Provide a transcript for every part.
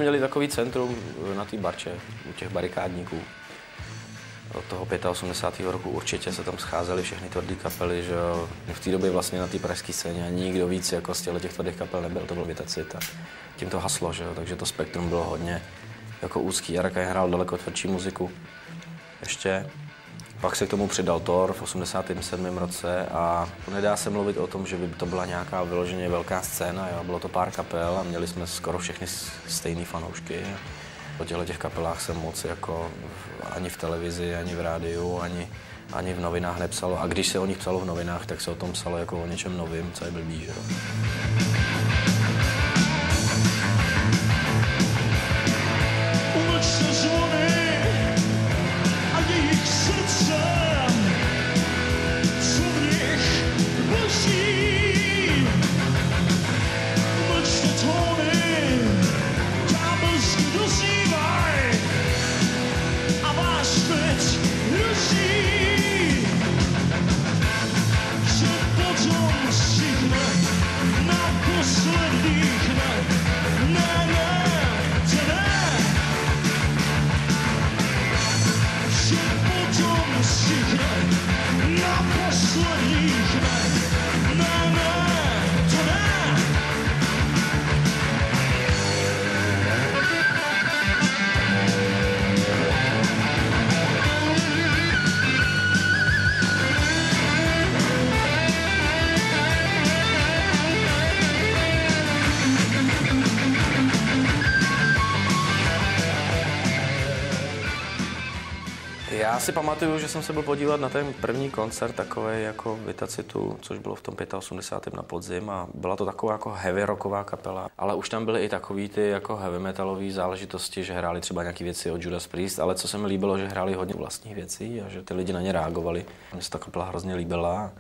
Měli takový centrum na té Barče, u těch barikádníků. Od toho 85. roku určitě se tam scházely všechny tvrdé kapely, že jo. V té době vlastně na té pražské scéně nikdo víc jako z těch tvrdých kapel nebyl, to byl Vitacit a tím to haslo, že jo. Takže to spektrum bylo hodně jako úzký. Jarka hrál daleko tvrdší muziku ještě. Pak se k tomu přidal Thor v 87. roce a nedá se mluvit o tom, že by to byla nějaká vyloženě velká scéna, jo. Bylo to pár kapel a měli jsme skoro všechny stejné fanoušky. O těch kapelách jsem moc jako ani v televizi, ani v rádiu, ani v novinách nepsalo. A když se o nich psalo v novinách, tak se o tom psalo jako o něčem novým, co je blbý, že jo. Já si pamatuju, že jsem se byl podívat na ten první koncert takový jako Vitacitu, což bylo v tom 85. na podzim a byla to taková jako heavy rocková kapela, ale už tam byly i takový ty jako heavy metalové záležitosti, že hráli třeba nějaké věci od Judas Priest, ale co se mi líbilo, že hráli hodně vlastních věcí a že ty lidi na ně reagovali. Mně se ta kapela hrozně líbila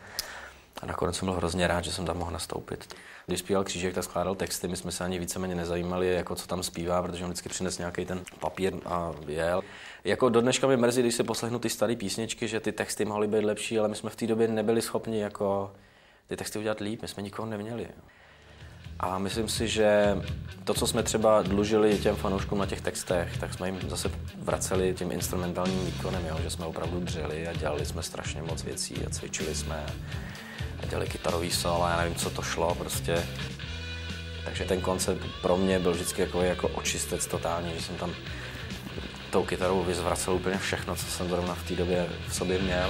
a nakonec jsem byl hrozně rád, že jsem tam mohl nastoupit. Když zpíval Křížek, tak skládal texty, my jsme se ani víceméně nezajímali, jako co tam zpívá, protože on vždycky přinesl nějaký ten papír a jel. Jako do dneška mi mrzí, když si poslechnu ty staré písničky, že ty texty mohly být lepší, ale my jsme v té době nebyli schopni jako ty texty udělat líp, my jsme nikoho neměli. A myslím si, že to, co jsme třeba dlužili těm fanouškům na těch textech, tak jsme jim zase vraceli tím instrumentálním výkonem, jo? Že jsme opravdu dřeli a dělali jsme strašně moc věcí a cvičili jsme a dělali kytarový solo a já nevím, co to šlo prostě. Takže ten koncept pro mě byl vždycky jako očistec totální, že jsem tam tou kytarou vyzvracel úplně všechno, co jsem zrovna v té době v sobě měl.